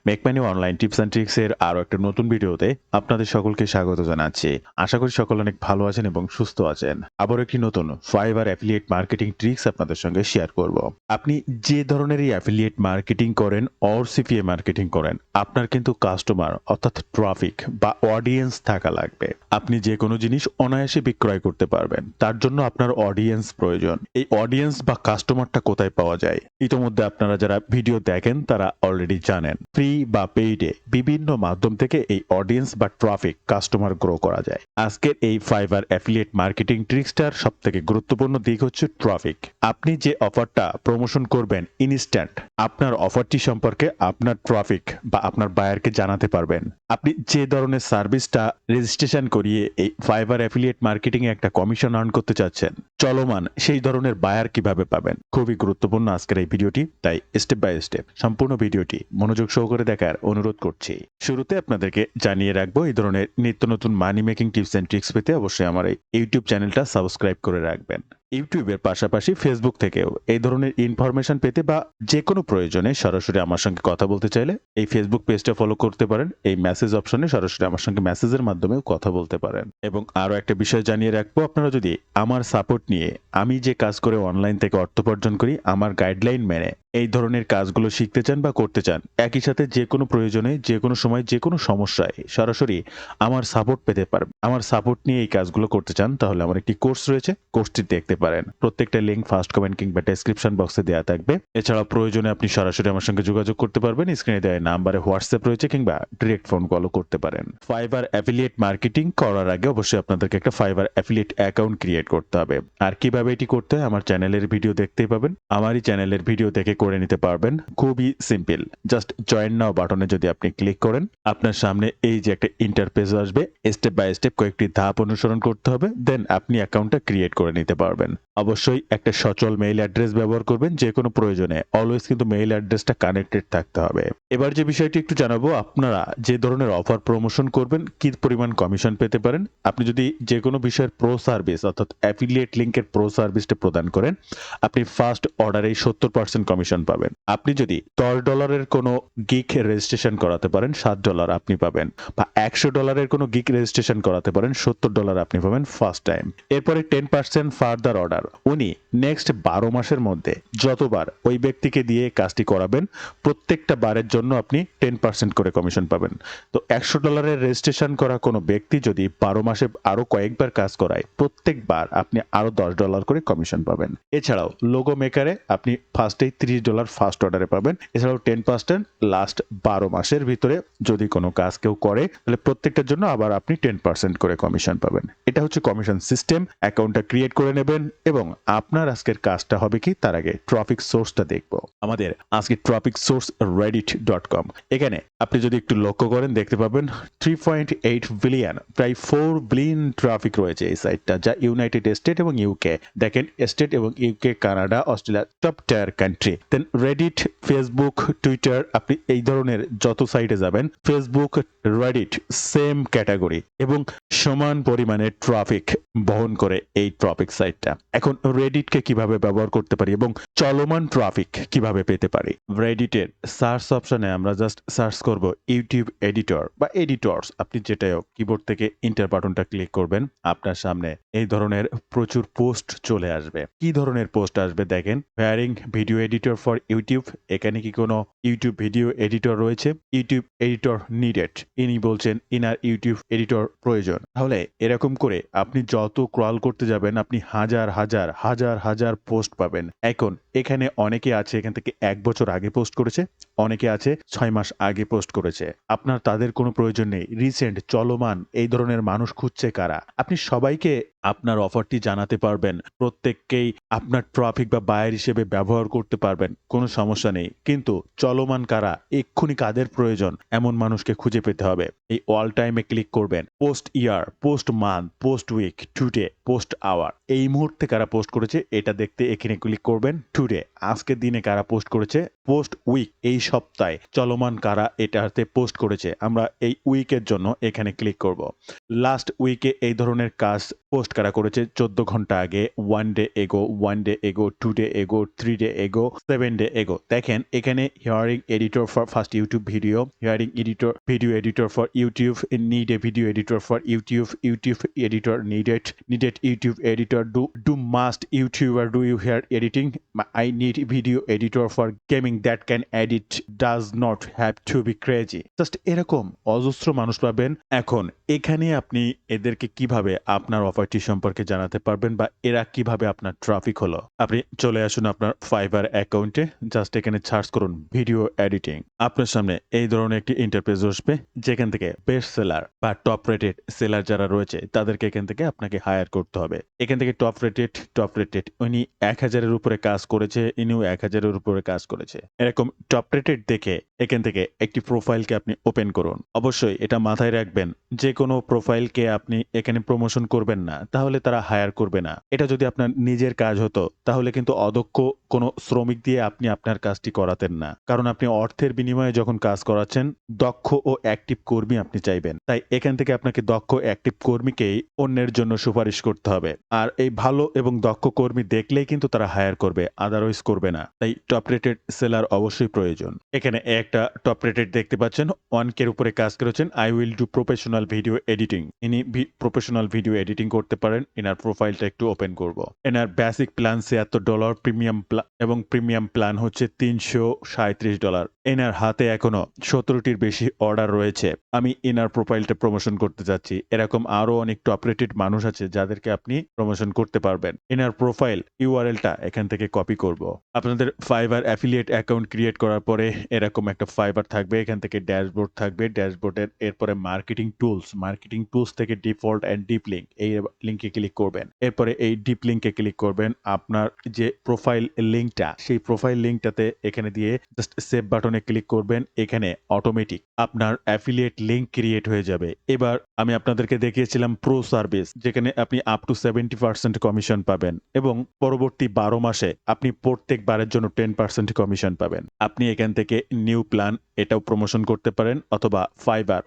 Make money online tips and tricks এর আরো একটা নতুন ভিডিওতে আপনাদের সকলকে স্বাগত জানাচ্ছি। আশা করি সকল অনেক ভালো আছেন এবং সুস্থ আছেন। আবার একটি নতুন ফাইবার অ্যাফিলিয়েট মার্কেটিং ট্রিক্স আপনাদের সঙ্গে শেয়ার করব। আপনি যে ধরনেরই অ্যাফিলিয়েট মার্কেটিং করেন অর সিপিএ মার্কেটিং করেন, আপনার কিন্তু কাস্টমার অর্থাৎ ট্রাফিক বা অডিয়েন্স থাকা লাগবে। আপনি যে কোনো জিনিস অনায়াসে বিক্রয় করতে পারবেন, তার জন্য আপনার অডিয়েন্স প্রয়োজন। এই অডিয়েন্স বা কাস্টমারটা কোথায় পাওয়া যায়? ইতোমধ্যে আপনারা যারা ভিডিও দেখেন তারা অলরেডি জানেন। ফ্রি বা পেইডে বিভিন্ন মাধ্যম থেকে এই অডিয়েন্স বা ট্রাফিক কাস্টমার গ্রো করা যায়। আজকের এই ফাইবার অ্যাফিলিয়েট মার্কেটিং ট্রিক্সটার সবথেকে গুরুত্বপূর্ণ দিক হচ্ছে ট্রাফিক। আপনি যে অফারটা প্রমোশন করবেন ইনস্ট্যান্ট আপনার অফারটি সম্পর্কে আপনার ট্রাফিক বা আপনার বায়ারকে জানাতে পারবেন। আপনি যে ধরনের সার্ভিসটা রেজিস্ট্রেশন করিয়ে এই ফাইবার অ্যাফিলিয়েট মার্কেটিং এ একটা কমিশন আর্ন করতে চাচ্ছেন, চলমান সেই ধরনের বায়ার কিভাবে পাবেন? খুবই গুরুত্বপূর্ণ আজকের এই ভিডিওটি, তাই স্টেপ বাই স্টেপ সম্পূর্ণ ভিডিওটি মনোযোগ সহকারে দেখার অনুরোধ করছি। শুরুতে আপনাদেরকে জানিয়ে রাখবো, এই ধরনের নিত্য নতুন money making tips and tricks পেতে অবশ্যই আমার এই ইউটিউব চ্যানেলটা সাবস্ক্রাইব করে রাখবেন। ইউটিউবের পাশাপাশি ফেসবুক থেকেও এই ধরনের ইনফরমেশন পেতে বা যে কোনো প্রয়োজনে সরাসরি আমার সঙ্গে কথা বলতে চাইলে এই ফেসবুক পেজটা ফলো করতে পারেন। এই মেসেজ অপশনে সরাসরি আমার সঙ্গে মেসেজের মাধ্যমেও কথা বলতে পারেন। এবং আরো একটা বিষয় জানিয়ে রাখবো, আপনারা যদি আমার সাপোর্ট নিয়ে আমি যে কাজ করে অনলাইন থেকে অর্থ উপার্জন করি আমার গাইডলাইন মেনে এই ধরনের কাজগুলো শিখতে চান বা করতে চান, একই সাথে যে কোনো প্রয়োজনে যে কোনো সময় যে কোনো সমস্যায় সরাসরি আমার সাপোর্ট পেতে পারবেন। আমার সাপোর্ট নিয়ে এই কাজগুলো করতে চান তাহলে আমার একটি কোর্স রয়েছে, কোর্সটি দেখতে পারেন। প্রত্যেকটা লিঙ্ক ফার্স্ট কমেন্ট কিংবা ডেসক্রিপশন বক্সে দেওয়া থাকবে। এছাড়া প্রয়োজনে আপনি সরাসরি আমার সঙ্গে যোগাযোগ করতে পারবেন। স্ক্রিনে দেওয়া নাম্বারে হোয়াটসঅ্যাপ রয়েছে কিংবা ডিরেক্ট ফোন কলও করতে পারেন। ফাইবার অ্যাফিলিয়েট মার্কেটিং করার আগে অবশ্যই আপনাদেরকে একটা ফাইবার অ্যাফিলিয়েট অ্যাকাউন্ট ক্রিয়েট করতে হবে। আর কিভাবে এটি করতে হয় আমার চ্যানেলের ভিডিও দেখতেই পাবেন। আমারই চ্যানেলের ভিডিও দেখে করে নিতে পারবেন। খুবই সিম্পল, জাস্ট জয়েন নাও বাটনে যদি আপনি ক্লিক করেন আপনার সামনে এই যে একটা ইন্টারফেস আসবে। স্টেপ বাই স্টেপ কয়েকটি ধাপ অনুসরণ করতে হবে, দেন আপনি অ্যাকাউন্টটা ক্রিয়েট করে নিতে পারবেন। অবশ্যই একটা সচল মেইল অ্যাড্রেস ব্যবহার করবেন। যে কোনো প্রয়োজনে অলওয়েজ কিন্তু মেইল অ্যাড্রেসটা কানেক্টেড থাকতে হবে। এবার যে বিষয়টি একটু জানাবো, আপনারা যে ধরনের অফার প্রমোশন করবেন কি পরিমাণ কমিশন পেতে পারেন। আপনি যদি যে কোনো বিষয়ের প্রো সার্ভিস অর্থাৎ অ্যাফিলিয়েট লিংকের প্রো সার্ভিসটা প্রদান করেন, আপনি ফার্স্ট অর্ডারেই 70% কমিশন পাবেন। আপনি যদি $10 কোনো গিগ রেজিস্ট্রেশন করাতে পারেন $7 আপনি পাবেন, বা $100 কোনো গিগ রেজিস্ট্রেশন করাতে পারেন $70 আপনি পাবেন ফার্স্ট টাইম। এরপরে 10% ফার্দার অর্ডার উনি নেক্সট 12 মাসের মধ্যে যতবার ওই ব্যক্তিকে দিয়ে কাজটি করাবেন প্রত্যেকটা বারের জন্য আপনি 10% করে কমিশন পাবেন। তো $100 রেজিস্ট্রেশন করা কোনো ব্যক্তি যদি 12 মাসে আরো কয়েকবার কাজ করায় প্রত্যেকবার আপনি আরো $10 করে কমিশন পাবেন। এছাড়াও লোগো মেকারে আপনি ফার্স্টেই $30 ফার্স্ট অর্ডারে পাবেন। এছাড়াও 10% লাস্ট 12 মাসের ভিতরে যদি কোনো কাজ কেউ করে তাহলে প্রত্যেকটার জন্য আবার আপনি 10% করে কমিশন পাবেন। এটা হচ্ছে কমিশন সিস্টেম। অ্যাকাউন্টটা ক্রিয়েট করে নেবেন এবং আপনার আজকের কাজটা হবে কি, তার আগে ট্রাফিক সোর্সটা দেখব। আমাদের আজকে ট্রাফিক সোর্স reddit.com। এখানে আপনি যদি একটু লক্ষ্য করেন দেখতে পাবেন 3.8 বিলিয়ন, প্রায় 4 বিলিয়ন ট্রাফিক রয়েছে এই সাইটটা, যা ইউনাইটেড স্টেট এবং ইউকে। দেখেন স্টেট এবং UK, Canada, Australia top tier country. Then Reddit, Facebook, Twitter, আপনি এই ধরনের যত সাইটে যাবেন ফেসবুক, রেডিট সেম ক্যাটাগরি এবং সমান পরিমাণে ট্রাফিক বহন করে এই ট্রাফিক সাইটটা। এখন রেডিটকে কিভাবে ব্যবহার করতে পারি এবং চলমান ট্রাফিক কিভাবে পেতে পারি? রেডিটের সার্চ অপশনে আমরা জাস্ট সার্চ করব ইউটিউব এডিটর বা এডিটরস, আপনি যেটাই হোক কিবোর্ড থেকে ইন্টার বাটনটা ক্লিক করবেন। আপনার সামনে এই ধরনের প্রচুর পোস্ট চলে আসবে। কি ধরনের পোস্ট আসবে দেখেন, hiring video editor for YouTube. এখানে কি কোনো ইউটিউব ভিডিও এডিটর রয়েছে? YouTube editor needed. ইনি বলছেন ইনার ইউটিউব এডিটর প্রয়োজন। তাহলে এরকম করে আপনি যত ক্রল করতে যাবেন আপনি হাজার হাজার হাজার হাজার পোস্ট পাবেন। এখন এখানে অনেকে আছে এখান থেকে 1 বছর আগে পোস্ট করেছে, অনেকে আছে 6 মাস আগে পোস্ট করেছে। আপনার তাদের কোনো প্রয়োজন নেই। রিসেন্ট চলমান এই ধরনের মানুষ খুঁজছে কারা, আপনি সবাইকে আপনার অফারটি জানাতে পারবেন। প্রত্যেককেই আপনার ট্রাফিক বা বায়ার হিসেবে ব্যবহার করতে পারবেন, কোনো সমস্যা নেই। কিন্তু চলমান কারা, এক্ষুনি কাদের প্রয়োজন এমন মানুষকে খুঁজে পেতে হবে। এই অল টাইমে ক্লিক করবেন। Post year, post month, post week, today, post hour, এই মুহূর্তে কারা পোস্ট করেছে এটা দেখতে এখানে ক্লিক করবেন। টুডে আজকের দিনে কারা পোস্ট করেছে, পোস্ট উইক এই সপ্তাহে চলমান কারা এটাতে পোস্ট করেছে, আমরা এই উইকের জন্য এখানে ক্লিক করব। লাস্ট উইকে এই ধরনের কাজ পোস্ট করা করেছে 14 ঘন্টা আগে, 1 ডে এগো, 1 ডে এগো, 2 ডে এগো, 3 ডে এগো, 7 ডে এগো। দেখেন এখানে hearing editor for first YouTube video, hearing editor video editor for YouTube, need a video editor for YouTube, YouTube editor needed YouTube editor, do must YouTuber do you hear editing? I need video editor for gaming that can edit, does not have to be crazy. Just এরকম অজস্র মানুষ পাবেন। এখন এখানে আপনি এদেরকে কিভাবে আপনার অফারটি সম্পর্কে জানাতে পারবেন বা এরা কিভাবে আপনার ট্রাফিক হলো। আপনি চলে আসুন আপনার ফাইবার অ্যাকাউন্টে, জাস্ট এখানে সার্চ করুন ভিডিও এডিটিং। আপনার সামনে এই ধরনের একটি ইন্টারফেস আসবে, যেখান থেকে বেস্ট সেলার বা টপ রেটেড সেলার যারা রয়েছে তাদেরকে এখান থেকে আপনাকে হায়ার করতে হবে। এখান থেকে টপ রেটেড উনি 1000-এর উপরে কাজ করেছে, ইনিও 1000-এর উপরে কাজ করেছে। এরকম টপ রেটেড দেখে এখান থেকে একটি প্রোফাইলকে আপনি ওপেন করুন। অবশ্যই এটা মাথায় রাখবেন, যে কোনো প্রোফাইলকে আপনি এখানে প্রমোশন করবেন না, তাহলে তারা হায়ার করবে না। এটা যদি আপনার নিজের কাজ হতো তাহলে কিন্তু অদক্ষ কোনো শ্রমিক দিয়ে আপনি আপনার কাজটি করাতেন না, কারণ আপনি অর্থের বিনিময়ে যখন কাজ করাচ্ছেন দক্ষ ও অ্যাক্টিভ কর্মী আপনি চাইবেন। তাই এখান থেকে আপনাকে দক্ষ অ্যাক্টিভ কর্মীকেই অন্যের জন্য সুপারিশ করতে হবে। আর এই ভালো এবং দক্ষ কর্মী দেখলেই কিন্তু তারা হায়ার করবে, আদারওয়াইজ করবে না। তাই টপ রেটেড সেলার অবশ্যই প্রয়োজন। এখানে একটা টপ রেটেড দেখতে পাচ্ছেন, 1K এর উপরে কাজ করেছেন। I will do professional video editing. ইনি প্রফেশনাল ভিডিও এডিটিং করতে পারেন। এনার প্রোফাইলটা একটু ওপেন করব। এনার বেসিক প্ল্যান $76, প্রিমিয়াম প্ল্যান হচ্ছে $337। এনার হাতে এখনো 17টির বেশি অর্ডার রয়েছে। আমি এনার প্রোফাইলটা প্রমোশন করতে যাচ্ছি। এরকম আরো অনেক টপ রেটেড মানুষ আছে যাদেরকে আপনি প্রমোশন করতে পারবেন। এনার প্রোফাইল ইউআরএলটা এখান থেকে কপি করব। আপনাদের ফাইবার অ্যাফিলিয়েট অ্যাকাউন্ট ক্রিয়েট করার পরে এরকম একটা ফাইবার থাকবে, এখান থেকে ড্যাশবোর্ড থাকবে, ড্যাশবোর্ডের এরপরে মার্কেটিং টুলস থেকে ডিফল্ট অ্যান্ড ডিপ লিঙ্ক, এই লিঙ্কে ক্লিক করবেন। এরপরে এই ডিপ লিঙ্কে ক্লিক করবেন। আপনার যে প্রোফাইল লিঙ্কটা, সেই প্রোফাইল লিঙ্কটাতে এখানে দিয়ে জাস্ট সেভ বাটনে ক্লিক করবেন। এখানে অটোমেটিক আপনার অ্যাফিলিয়েট লিঙ্ক ক্রিয়েট হয়ে যাবে। এবার আমি আপনাদেরকে দেখিয়েছিলাম প্রো সার্ভিস, যেখানে আপনি আপ টু 70% কমিশন পাবেন এবং পরবর্তী 12 মাসে আপনি প্রত্যেকবারের জন্য 10% কমিশন পাবেন। আপনি এখান থেকে নিউ প্ল্যান এটাও প্রমোশন করতে পারেন, অথবা fibre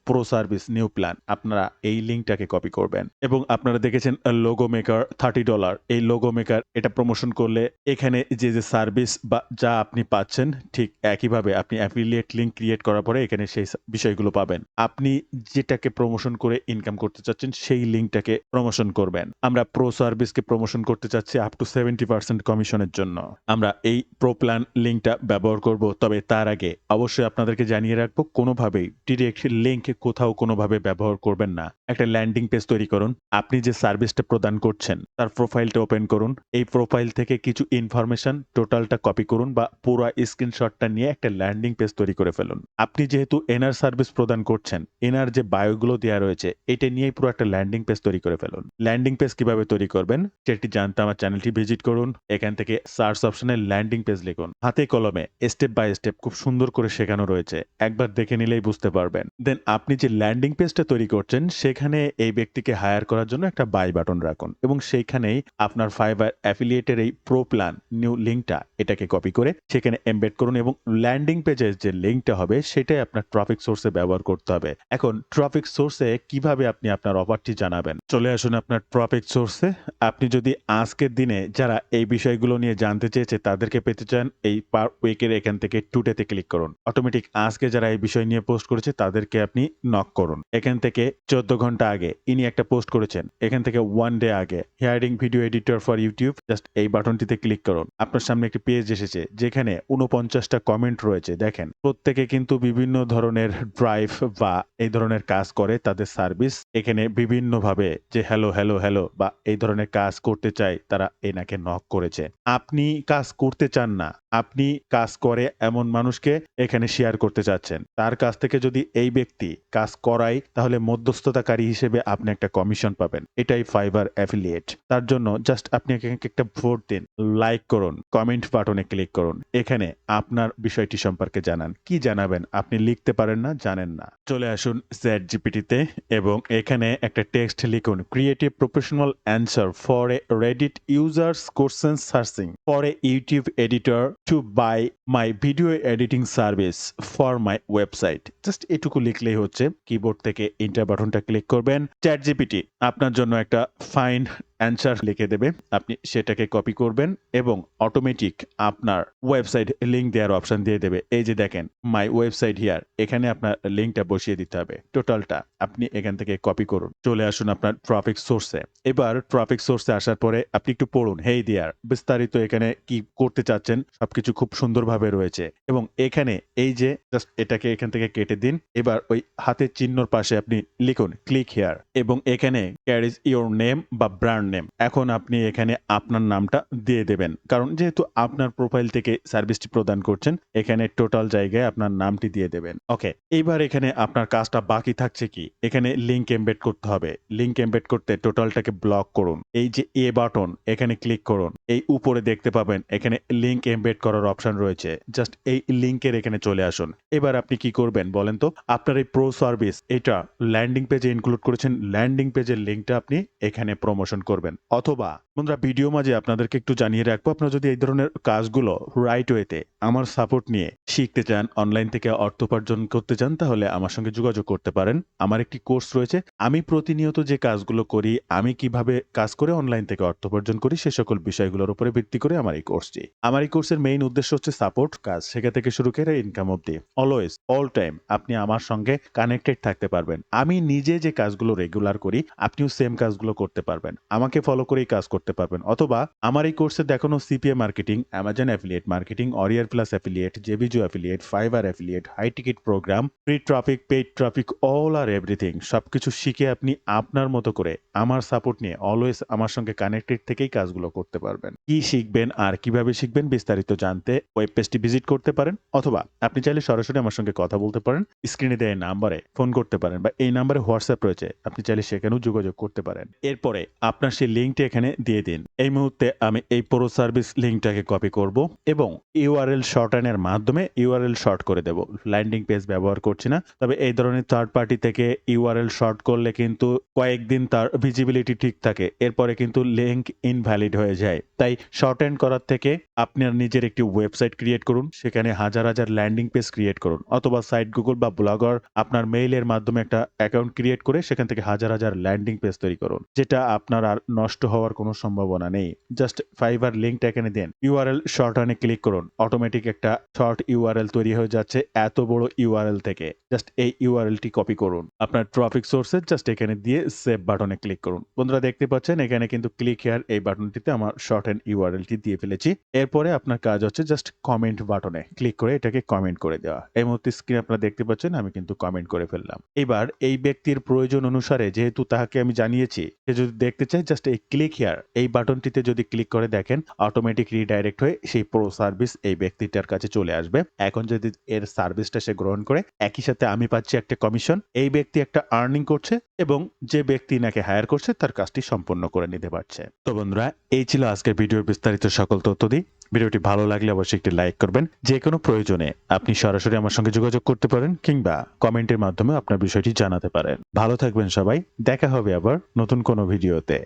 pro service new plan, আপনারা এই লিঙ্কটাকে কপি করবেন। এবং আপনারা দেখেছেন লোগো মেকার $30, এই লোগো মেকার এটা প্রমোশন করলে এখানে যে সার্ভিস বা যা আপনি পাচ্ছেন ঠিক একইভাবে আপনি অ্যাফিলিয়েট লিঙ্ক ক্রিয়েট করার পরে এখানে সেই বিষয়গুলো পাবেন। আপনি যেটাকে প্রমোশন করে ইনকাম করতে চাচ্ছেন সেই লিঙ্কটাকে প্রমোশন করবেন। আমরা প্রো সার্ভিসকে প্রমোশন করতে চাচ্ছি আপ টু 70% কমিশনের জন্য। আমরা এই প্রো প্ল্যান লিঙ্কটা ব্যবহার করব, তবে তার আগে অবশ্যই আপনাদেরকে জানিয়ে রাখবো, কোনোভাবেই ডিরেক্ট লিঙ্ক কোথাও কোনোভাবে ব্যবহার করবেন না। একটা ল্যান্ডিং পেজ তৈরি করুন। আপনি যে সার্ভিসটা প্রদান করছেন তার প্রোফাইলটা ওপেন করুন। এই প্রোফাইল থেকে কিছু ইনফরমেশন টোটালটা কপি করুন বা পুরো স্ক্রিনশটটা নিয়ে একটা ল্যান্ডিং পেজ তৈরি করে ফেলুন। আপনি যেহেতু এনার সার্ভিস প্রদান করছেন, এনার যে বায়োগুলো দেওয়া রয়েছে এটা নিয়েই পুরো একটা ল্যান্ডিং পেজ তৈরি করে ফেলুন। ল্যান্ডিং পেজ কিভাবে তৈরি করবেন সেটি জানতে আমার চ্যানেলটি ভিজিট করুন। এখান থেকে সার্চ অপশনে ল্যান্ডিং পেজ লিখুন। হাতে কলমে স্টেপ বাই স্টেপ খুব সুন্দর করে শেখানো রয়েছে, একবার দেখে নিলেই বুঝতে পারবেন। দেন আপনি যে ল্যান্ডিং পেজটা তৈরি করছেন সেখানে এই ব্যক্তিকে হায়ার করার জন্য একটা বাই বাটন রাখুন এবং সেইখানেই আপনার ফাইবার অ্যাফিলিয়েটের এই প্রো প্ল্যান নিউ লিঙ্কটা এটাকে কপি করে সেখানে এমবেড করুন এবং ল্যান্ডিং পেজের যে লিঙ্কটা হবে সেটাই আপনার ট্রাফিক সোর্সে ব্যবহার করতে হবে। এখন ট্রাফিক সোর্সে কিভাবে আপনি আপনার অফারটি জানাবেন, চলে আসুন আপনার ট্রাফিক সোর্সে। আপনি যদি আজকের দিনে যারা এই বিষয়গুলো নিয়ে জানতে চেয়েছে তাদেরকে পেতে চান, এই পার উইকের এখান থেকে টুডেতে ক্লিক করুন। অটোমেটিক আজকে যারা এই বিষয় নিয়ে পোস্ট করেছে তাদেরকে আপনি নক করুন। এখান থেকে 14 ঘন্টা আগে ইনি একটা পোস্ট করেছেন, এখান থেকে 1 ডে আগে hearing video editor for YouTube, just এই বাটনটিতে ক্লিক করুন। আপনার সামনে একটি পেজ এসেছে যেখানে 49টা কমেন্ট রয়েছে। দেখেন প্রত্যেকে কিন্তু বিভিন্ন ধরনের ড্রাইভ বা এই ধরনের কাজ করে, তাদের সার্ভিস এখানে বিভিন্নভাবে যে হ্যালো হ্যালো হ্যালো বা এই ধরনের কাজ করতে চায় তারা এনাকে নক করেছে। আপনি কাজ করতে চান না, আপনি কাজ করে এমন মানুষকে এখানে শেয়ার করতে চাচ্ছেন, তার কাছ থেকে যদি এই ব্যক্তি কাজ করায় তাহলে মধ্যস্থতাকারী হিসেবে আপনি একটা কমিশন পাবেন। এটাই ফাইবার অ্যাফিলিয়েট। তার জন্য জাস্ট আপনি একটা ভোট দিন, লাইক করুন, কমেন্ট বাটনে ক্লিক করুন। এখানে আপনার বিষয়টি বিষয়টি সম্পর্কে জানান। কি জানাবেন? আপনি লিখতে পারেন না, জানেন না। চলে আসুন ChatGPT-তে এবং এখানে একটা টেক্সট লিখুন, creative professional answer for a Reddit users question searching for a YouTube editor to buy my video editing service for my website. Just এটুকু লিখলেই হচ্ছে। কিবোর্ড থেকে এন্টার বাটনটা ক্লিক করবেন। ChatGPT আপনার জন্য একটা ফাইন অ্যান্সার লিখে দেবে। আপনি সেটাকে কপি করবেন এবং অটোমেটিক আপনার ওয়েবসাইট লিঙ্ক দেওয়ার অপশন দিয়ে দেবে। এই যে দেখেন, মাই ওয়েবসাইট হিয়ার, এখানে আপনার লিঙ্কটা বসিয়ে দিতে হবে। টোটালটা আপনি এখান থেকে কপি করুন। চলে আসুন আপনার ট্রাফিক সোর্সে। এবার ট্রাফিক সোর্সে আসার পরে আপনি একটু পড়ুন, হেই দিয়ার, বিস্তারিত এখানে কি করতে চাচ্ছেন সবকিছু খুব সুন্দরভাবে রয়েছে এবং এখানে এই যে জাস্ট এটাকে এখান থেকে কেটে দিন। এবার ওই হাতের চিহ্নর পাশে আপনি লিখুন ক্লিক হিয়ার এবং এখানে ক্যারিজ ইওর নেম বা ব্র্যান্ড নেম। এখন আপনি এখানে আপনার নামটা দিয়ে দেবেন, কারণ যেহেতু আপনার প্রোফাইল থেকে সার্ভিসটি প্রদান করছেন, এখানে টোটাল জায়গায় আপনার নামটি দিয়ে দেবেন। ওকে, এইবার এখানে আপনার কাজটা বাকি থাকছে কি, এখানে লিংক এমবেড করতে হবে। লিংক এমবেড করতে টোটালটাকে ব্লক করুন। এই যে এ বাটন, এখানে ক্লিক করুন। এই উপরে দেখতে পাবেন এখানে লিংক এমবেড করার অপশন রয়েছে। জাস্ট এই লিংকের এখানে চলে আসুন। এবার আপনি কি করবেন বলেন তো? আপনার এই প্রো সার্ভিস এটা ল্যান্ডিং পেজে ইনক্লুড করেছেন, ল্যান্ডিং পেজের লিংকটা আপনি এখানে প্রমোশন করবেন। অথবা বন্ধুরা, ভিডিও মাঝে আপনাদেরকে একটু জানিয়ে রাখবো, আপনারা যদি এই ধরনের কাজগুলো রাইট ওয়েতে আমার সাপোর্ট নিয়ে শিখতে চান, অনলাইন থেকে অর্থ উপার্জন করতে চান, তাহলে আমার সঙ্গে যোগাযোগ করতে পারেন। আমার একটি কোর্স রয়েছে। আমি প্রতিনিয়ত যে কাজগুলো করি, আমি কিভাবে কাজ করে অনলাইন থেকে অর্থ উপার্জন করি, সে সকল বিষয়গুলোর উপরে ভিত্তি করে আমার এই কোর্সটি। আমার এই কোর্সের মেইন উদ্দেশ্য হচ্ছে সাপোর্ট কাজ শেখা থেকে শুরু করে ইনকাম অবধি। অলওয়েজ অল টাইম আপনি আমার সঙ্গে কানেক্টেড থাকতে পারবেন। আমি নিজে যে কাজগুলো রেগুলার করি, আপনিও সেম কাজগুলো করতে পারবেন। আমাকে ফলো করেই কাজ করতে পারবেন। অথবা আমার এই কোর্সে দেখানো CPA marketing, Amazon affiliate marketing, Warrior Plus affiliate, জেবিজো affiliate, Fiverr affiliate, high ticket programme, free traffic, paid traffic, all আর এভরিথিং সবকিছু শিখে আপনি আপনার মতো করে আমার সাপোর্ট নিয়ে অলওয়েজ আমার সঙ্গে কানেক্টেড থেকেই কাজগুলো করতে পারবেন। কি শিখবেন আর কিভাবে শিখবেন বিস্তারিত জানতে ওয়েব পেজটি ভিজিট করতে পারেন, অথবা আপনি চাইলে সরাসরি আমার সঙ্গে কথা বলতে পারেন। স্ক্রিনে দেওয়া নাম্বারে ফোন করতে পারেন বা এই নাম্বারে হোয়াটসঅ্যাপ রয়েছে, আপনি চাইলে সেখানেও যোগাযোগ করতে পারেন। এরপরে আপনার সেই লিঙ্কটি এখানে দিয়ে দিন। এই মুহূর্তে আমি এই পুরো সার্ভিস লিঙ্কটাকে কপি করব এবং ইউআরএল শর্টানের মাধ্যমে ইউআরএল শর্ট করে দেব। ল্যান্ডিং পেজ ব্যবহার করছি না, তবে এই ধরনের থার্ড পার্টি থেকে ইউআরএল শর্ট করলে কিন্তু কয়েকদিন তার ভিজিবিলিটি ঠিক থাকে, এরপরে কিন্তু লিঙ্ক ইনভ্যালিড হয়ে যায়। তাই শর্ট হ্যান্ড করার থেকে আপনার নিজের একটি ওয়েবসাইট ক্রিয়েট করুন, সেখানে হাজার হাজার ল্যান্ডিং পেজ ক্রিয়েট করুন, অথবা সাইট গুগল বা ব্লগার আপনার মেইলের মাধ্যমে একটা অ্যাকাউন্ট ক্রিয়েট করে সেখান থেকে হাজার হাজার ল্যান্ডিং পেজ তৈরি করুন, যেটা আপনার আর নষ্ট হওয়ার কোনো সম্ভাবনা নেই। জাস্ট ফাইবার লিঙ্কটা এখানে দেন, ইউআরএল শর্টহার্ডে ক্লিক করুন, অটোমেটিক একটা শর্ট ইউআরএল তৈরি হয়ে যাচ্ছে এত বড় ইউআরএল থেকে। জাস্ট এই ইউআরএলটি কপি করুন, আপনার ট্রাফিক সোর্সে জাস্ট এখানে দিয়ে সেভ বাটনে ক্লিক করুন। বন্ধুরা দেখতে পাচ্ছেন এখানে কিন্তু ক্লিক হিয়ার এই বাটনটিতে আমার শর্ট এন্ড ইউআরএলটি দিয়ে ফেলেছি। এরপরে আপনার কাজ হচ্ছে জাস্ট কমেন্ট বাটনে ক্লিক করে এটাকে কমেন্ট করে দেওয়া। এই মুহূর্তে স্ক্রিনে আপনারা দেখতে পাচ্ছেন আমি কিন্তু কমেন্ট করে ফেললাম। এবার এই ব্যক্তির প্রয়োজন অনুসারে, যেহেতু তাহাকে আমি জানিয়েছি, সে যদি দেখতে চায় জাস্ট এই ক্লিক হিয়ার এই বাটনটিতে যদি ক্লিক করে দেখেন, অটোমেটিক রিডাইরেক্ট হয়ে সেই প্রো সার্ভিস এই ব্যক্তিটার কাছে চলে আসবে। এখন যদি এর সার্ভিসটা সে গ্রহণ করে, একই সাথে আমি পাচ্ছি একটা কমিশন, এই ব্যক্তি একটা আর্নিং করছে এবং যে ব্যক্তি নাকি হায়ার করছে তার কাজটি সম্পন্ন করে নিতে পারছে। তো বন্ধুরা, এই ছিল আজকের ভিডিওর বিস্তারিত সকল তথ্য দিই। ভিডিওটি ভালো লাগলে অবশ্যই একটি লাইক করবেন। যে কোনো প্রয়োজনে আপনি সরাসরি আমার সঙ্গে যোগাযোগ করতে পারেন কিংবা কমেন্টের মাধ্যমে আপনার বিষয়টি জানাতে পারেন। ভালো থাকবেন সবাই, দেখা হবে আবার নতুন কোনো ভিডিওতে।